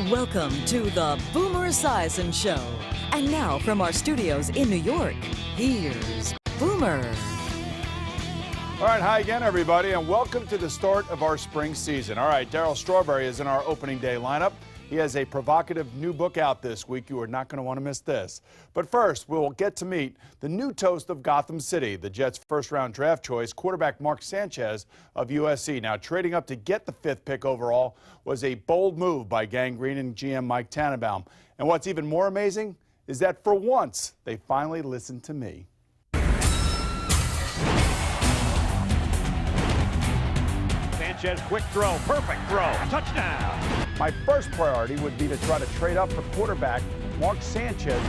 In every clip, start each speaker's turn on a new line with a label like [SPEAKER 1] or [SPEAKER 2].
[SPEAKER 1] Welcome to the Boomer Esiason Show. And now from our studios in New York, here's Boomer.
[SPEAKER 2] All right, hi again, everybody, and welcome to the start of our spring season. All right, Darryl Strawberry is in our opening day lineup. He has a provocative new book out this week. You are not going to want to miss this. But first, we'll get to meet the new toast of Gotham City, the Jets' first-round draft choice, quarterback Mark Sanchez of USC. Now, trading up to get the 5th pick overall was a bold move by Gang Green and GM Mike Tannenbaum. And what's even more amazing is that for once, they finally listened to me.
[SPEAKER 3] Sanchez, quick throw, perfect throw, touchdown.
[SPEAKER 2] My first priority would be to try to trade up for quarterback Mark Sanchez.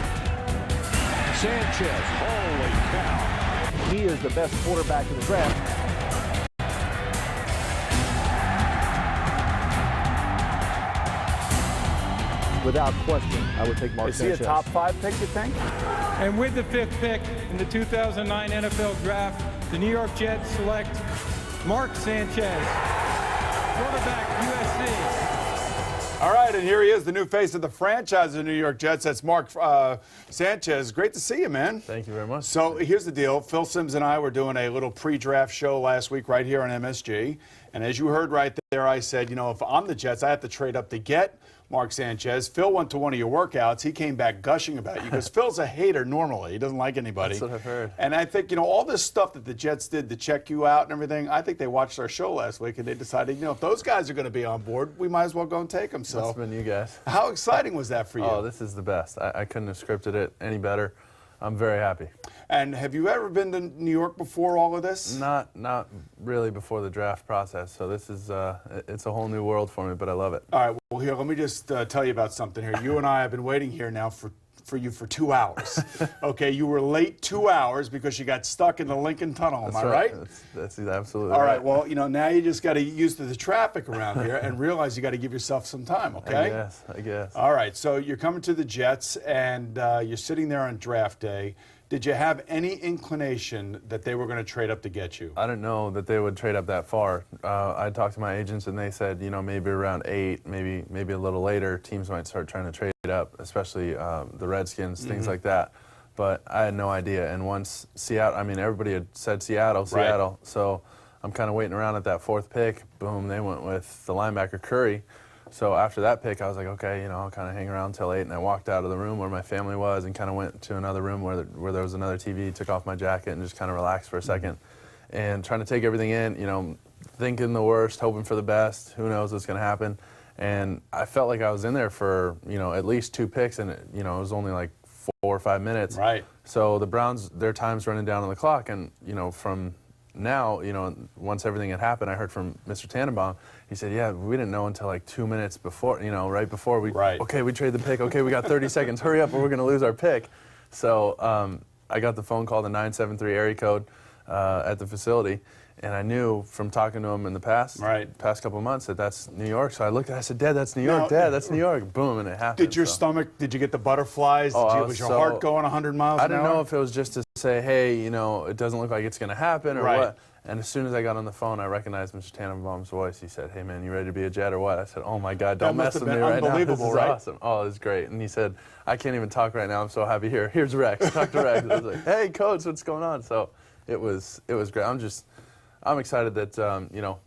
[SPEAKER 3] Sanchez, holy cow.
[SPEAKER 2] He is the best quarterback in the draft.
[SPEAKER 4] Without question, I would take Mark Sanchez.
[SPEAKER 2] Is he a top 5 pick, you think?
[SPEAKER 5] And with the 5th pick in the 2009 NFL Draft, the New York Jets select Mark Sanchez, quarterback, USC.
[SPEAKER 2] All right, and here he is, the new face of the franchise of the New York Jets. That's Mark Sanchez. Great to see you, man.
[SPEAKER 4] Thank you very much.
[SPEAKER 2] So here's the deal. Phil Simms and I were doing a little pre-draft show last week right here on MSG. And as you heard right there, I said, you know, if I'm the Jets, I have to trade up to get Mark Sanchez. Phil went to one of your workouts. He came back gushing about you because Phil's a hater normally. He doesn't like anybody.
[SPEAKER 4] That's what I've heard.
[SPEAKER 2] And I think, you know, all this stuff that the Jets did to check you out and everything, I think they watched our show last week and they decided, you know, if those guys are going to be on board, we might as well go and take them. So,
[SPEAKER 4] Must have been you guys.
[SPEAKER 2] How exciting was that for you?
[SPEAKER 4] Oh, this is the best. I couldn't have scripted it any better. I'm very happy.
[SPEAKER 2] And have you ever been to New York before all of this?
[SPEAKER 4] Not really before the draft process. So this is it's a whole new world for me, but I love it.
[SPEAKER 2] All right. Well, here, let me just tell you about something here. You and I have been waiting here now for you for 2 hours. Okay, you were late 2 hours because you got stuck in the Lincoln Tunnel. Am I right?
[SPEAKER 4] That's absolutely
[SPEAKER 2] all right.
[SPEAKER 4] right.
[SPEAKER 2] Well, you know, now you just got to get used to the traffic around here and realize you got to give yourself some time. Okay.
[SPEAKER 4] I guess.
[SPEAKER 2] All right. So you're coming to the Jets and you're sitting there on draft day. Did you have any inclination that they were going to trade up to get you?
[SPEAKER 4] I didn't know that they would trade up that far. I talked to my agents, and they said, you know, maybe around 8, maybe a little later, teams might start trying to trade up, especially the Redskins, things like that. But I had no idea. And once Seattle, I mean, everybody had said Seattle.
[SPEAKER 2] Right.
[SPEAKER 4] So I'm kind of waiting around at that 4th pick. Boom, they went with the linebacker Curry. So after that pick, I was like, okay, you know, I'll kind of hang around until 8, and I walked out of the room where my family was and kind of went to another room where there was another TV, took off my jacket and just kind of relaxed for a second and trying to take everything in, you know, thinking the worst, hoping for the best, who knows what's going to happen. And I felt like I was in there for, you know, at least 2 picks, and, it was only like 4 or 5 minutes.
[SPEAKER 2] Right.
[SPEAKER 4] So the Browns, their time's running down on the clock, and, you know, from now, you know, once everything had happened, I heard from Mr. Tannenbaum. He said, yeah, we didn't know until like 2 minutes before, you know, right before we, okay, we trade the pick. Okay, we got 30 seconds. Hurry up or we're going to lose our pick. So I got the phone call, the 973 area code at the facility. And I knew from talking to him in the past couple of months that that's New York. So I looked at it, I said, Dad, that's New York. Dad, that's New York. Boom, and it happened.
[SPEAKER 2] Did your stomach, did you get the butterflies? Was your heart going 100 miles an hour?
[SPEAKER 4] I didn't know if it was just to say, hey, you know, it doesn't look like it's going to happen or what. And as soon as I got on the phone, I recognized Mr. Tannenbaum's voice. He said, hey, man, you ready to be a Jet or what? I said, oh, my God, don't mess with me right now. This is awesome. Oh, it's great. And he said, I can't even talk right now. I'm so happy here. Here's Rex. Talk to Rex. I was like, hey, Coach, what's going on? So it was great. I'm excited that, you know,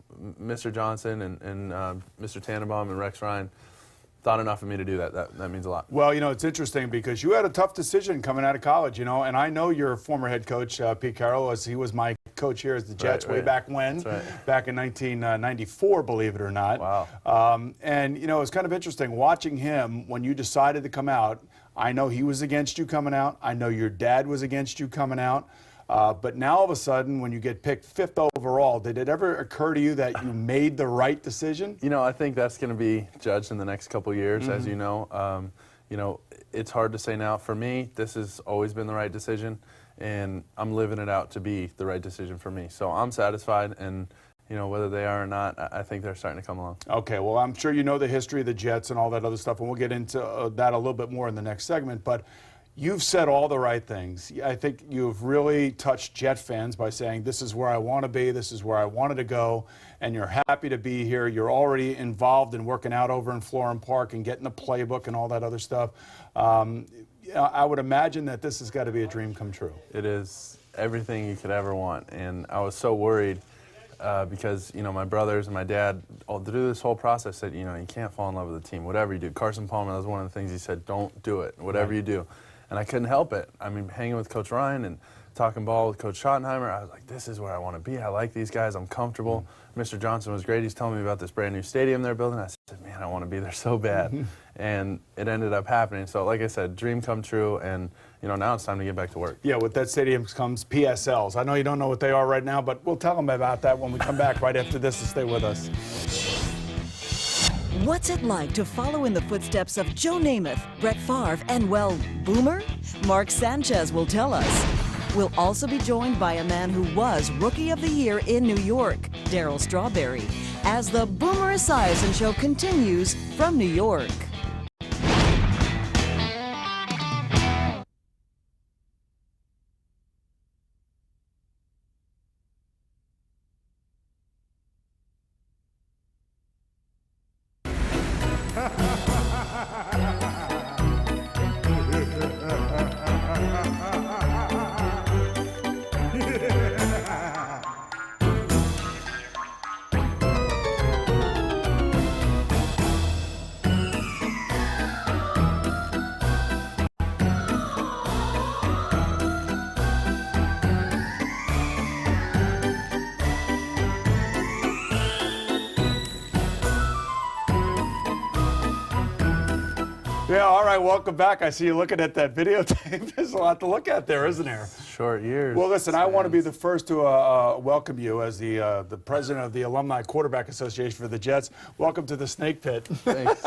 [SPEAKER 4] Mr. Johnson and Mr. Tannenbaum and Rex Ryan thought enough of me to do that. That means a lot. Well,
[SPEAKER 2] you know, it's interesting because you had a tough decision coming out of college, you know, and I know your former head coach, Pete Carroll, he was my coach here as the Jets way back when, back in 1994, believe it or not.
[SPEAKER 4] Wow.
[SPEAKER 2] And, you know, it's kind of interesting watching him when you decided to come out. I know he was against you coming out. I know your dad was against you coming out. But now all of a sudden, when you get picked 5th overall, did it ever occur to you that you made the right decision?
[SPEAKER 4] You know, I think that's going to be judged in the next couple of years, as you know. You know, it's hard to say now. For me, this has always been the right decision, and I'm living it out to be the right decision for me. So I'm satisfied, and, you know, whether they are or not, I think they're starting to come along.
[SPEAKER 2] Okay, well, I'm sure you know the history of the Jets and all that other stuff, and we'll get into that a little bit more in the next segment. But You've said all the right things. I think you've really touched Jet fans by saying this is where I want to be, this is where I wanted to go, and you're happy to be here. You're already involved in working out over in Florham Park and getting the playbook and all that other stuff. I would imagine that this has got to be a dream come true.
[SPEAKER 4] It is everything you could ever want, and I was so worried because, you know, my brothers and my dad all through this whole process said, you know, you can't fall in love with the team, whatever you do. Carson Palmer, that was one of the things he said, don't do it, whatever you do. And I couldn't help it. I mean, hanging with Coach Ryan and talking ball with Coach Schottenheimer, I was like, this is where I want to be. I like these guys. I'm comfortable. Mr. Johnson was great. He's telling me about this brand new stadium they're building. I said, man, I want to be there so bad. And it ended up happening. So like I said, dream come true. And, you know, now it's time to get back to work.
[SPEAKER 2] Yeah, with that stadium comes PSLs. I know you don't know what they are right now, but we'll tell them about that when we come back right after this, so stay with us.
[SPEAKER 1] What's it like to follow in the footsteps of Joe Namath, Brett Favre, and, well, Boomer? Mark Sanchez will tell us. We'll also be joined by a man who was Rookie of the Year in New York, Darryl Strawberry, as the Boomer Esiason Show continues from New York.
[SPEAKER 2] Yeah, all right, welcome back. I see you looking at that videotape. There's a lot to look at there, isn't there?
[SPEAKER 4] Short years.
[SPEAKER 2] Well, listen, I want to be the first to welcome you as the president of the Alumni Quarterback Association for the Jets. Welcome to the Snake Pit.
[SPEAKER 4] Thanks.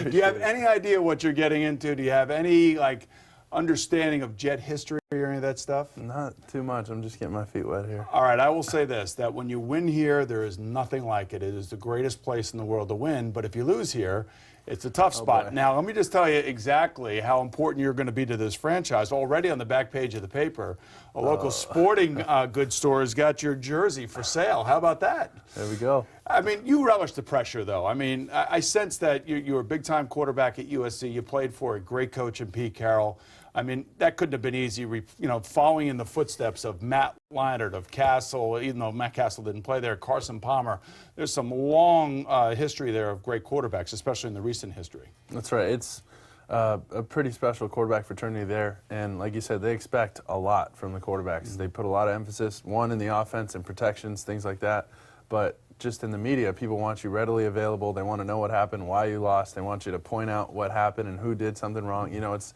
[SPEAKER 2] Do you have any idea what you're getting into? Do you have any, like, understanding of Jet history or any of that stuff?
[SPEAKER 4] Not too much. I'm just getting my feet wet here.
[SPEAKER 2] All right, I will say this, that when you win here, there is nothing like it. It is the greatest place in the world to win, but if you lose here, it's a tough spot.
[SPEAKER 4] Boy.
[SPEAKER 2] Now, let me just tell you exactly how important you're going to be to this franchise. Already on the back page of the paper, a local sporting goods store has got your jersey for sale. How about that?
[SPEAKER 4] There we go.
[SPEAKER 2] I mean, you relish the pressure, though. I mean, I sense that you're a big-time quarterback at USC. You played for a great coach in Pete Carroll. I mean, that couldn't have been easy, you know, following in the footsteps of Matt Leinart, of Castle, even though Matt Castle didn't play there, Carson Palmer. There's some long history there of great quarterbacks, especially in the recent history.
[SPEAKER 4] That's right. It's a pretty special quarterback fraternity there. And like you said, they expect a lot from the quarterbacks. They put a lot of emphasis, one, in the offense and protections, things like that. But just in the media, people want you readily available. They want to know what happened, why you lost. They want you to point out what happened and who did something wrong. You know, it's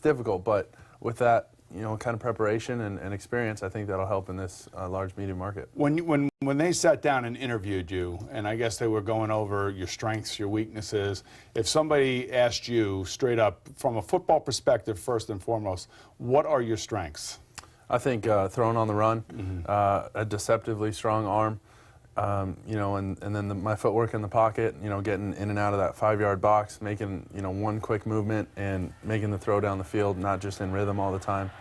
[SPEAKER 4] difficult, but with that, you know, kind of preparation and experience, I think that'll help in this large media market.
[SPEAKER 2] When they sat down and interviewed you, and I guess they were going over your strengths, your weaknesses, if somebody asked you straight up from a football perspective, first and foremost, what are your strengths?
[SPEAKER 4] I think throwing on the run, a deceptively strong arm, you know, and then my footwork in the pocket, you know, getting in and out of that 5-yard box, making, you know, one quick movement and making the throw down the field, not just in rhythm all the time,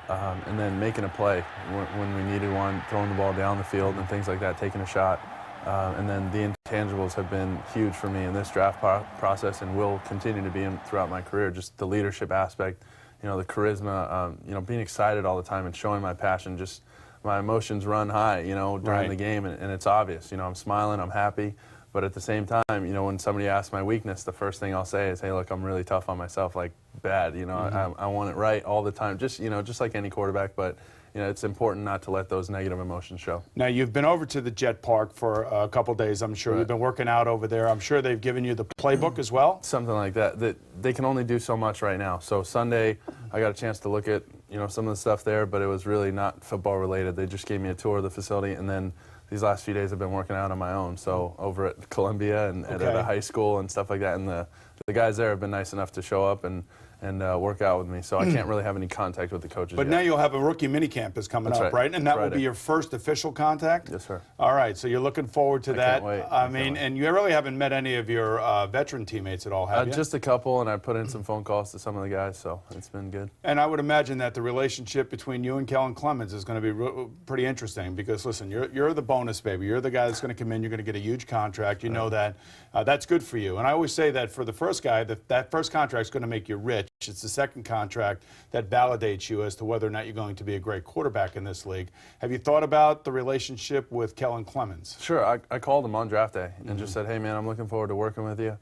[SPEAKER 4] and then making a play when we needed one, throwing the ball down the field and things like that, taking a shot. And then the intangibles have been huge for me in this draft process and will continue to be throughout my career, just the leadership aspect, you know, the charisma, you know, being excited all the time and showing my passion, just my emotions run high, you know, during the game, and it's obvious. You know, I'm smiling, I'm happy, but at the same time, you know, when somebody asks my weakness, the first thing I'll say is, hey, look, I'm really tough on myself, like bad, you know, I want it right all the time, just, you know, just like any quarterback, but, you know, it's important not to let those negative emotions show.
[SPEAKER 2] Now, you've been over to the Jet Park for a couple days, I'm sure. You've been working out over there. I'm sure they've given you the playbook as well?
[SPEAKER 4] Something like that. They can only do so much right now. So Sunday, I got a chance to look at, you know, some of the stuff there, but it was really not football related. They just gave me a tour of the facility, and then these last few days I've been working out on my own. So over at Columbia and at a high school and stuff like that, and the guys there have been nice enough to show up and and work out with me. So I can't really have any contact with the coaches
[SPEAKER 2] But
[SPEAKER 4] yet.
[SPEAKER 2] now you'll have a rookie minicamp that's coming up, right? And that will be your first official contact?
[SPEAKER 4] Yes, sir.
[SPEAKER 2] All right, so you're looking forward to that.
[SPEAKER 4] Can't wait.
[SPEAKER 2] I mean, and you really haven't met any of your veteran teammates at all, have you?
[SPEAKER 4] Just a couple, and I put in some phone calls to some of the guys, so it's been good.
[SPEAKER 2] And I would imagine that the relationship between you and Kellen Clemens is going to be pretty interesting because, listen, you're the bonus baby. You're the guy that's going to come in. You're going to get a huge contract. You know that. That's good for you. And I always say that for the first guy, that first contract is going to make you rich. It's the second contract that validates you as to whether or not you're going to be a great quarterback in this league. Have you thought about the relationship with Kellen Clemens?
[SPEAKER 4] Sure. I called him on draft day and just said, hey, man, I'm looking forward to working with you.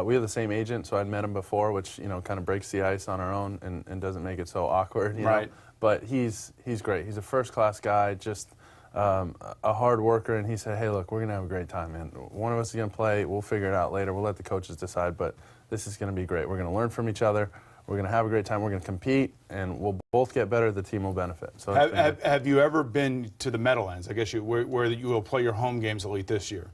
[SPEAKER 4] We have the same agent, so I'd met him before, which, you know, kind of breaks the ice on our own and doesn't make it so awkward, you know? But he's great. He's a first-class guy, just a hard worker, and he said, hey, look, we're going to have a great time, man. One of us is going to play. We'll figure it out later. We'll let the coaches decide, but this is going to be great. We're going to learn from each other. We're going to have a great time. We're going to compete, and we'll both get better. The team will benefit. So
[SPEAKER 2] have you ever been to the Meadowlands? I guess where you will play your home games at least this year.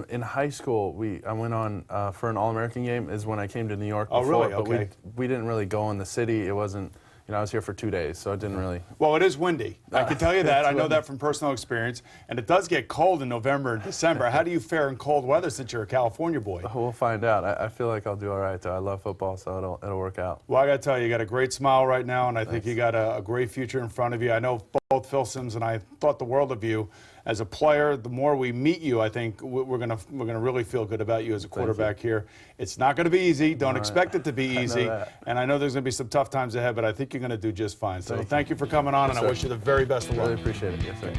[SPEAKER 4] In high school, I went on for an All-American game is when I came to New York before.
[SPEAKER 2] Oh, really? Okay.
[SPEAKER 4] But we didn't really go in the city. It wasn't, you know, I was here for 2 days, so it didn't really.
[SPEAKER 2] Well, it is windy. I can tell you that. I know that from personal experience. And it does get cold in November and December. How do you fare in cold weather since you're a California boy?
[SPEAKER 4] We'll find out. I feel like I'll do all right, though. I love football, so it'll work out.
[SPEAKER 2] Well, I got to tell you got a great smile right now, and I think you got a great future in front of you. I know both Phil Simms and I thought the world of you as a player. The more we meet you, I think we're gonna really feel good about you as a quarterback here. It's not going to be easy. Don't expect it to be easy. And I know there's going to be some tough times ahead, but I think you're going to do just fine. So thank you for coming on, and I wish you the very best of luck.
[SPEAKER 4] Really appreciate it. Yes, sir.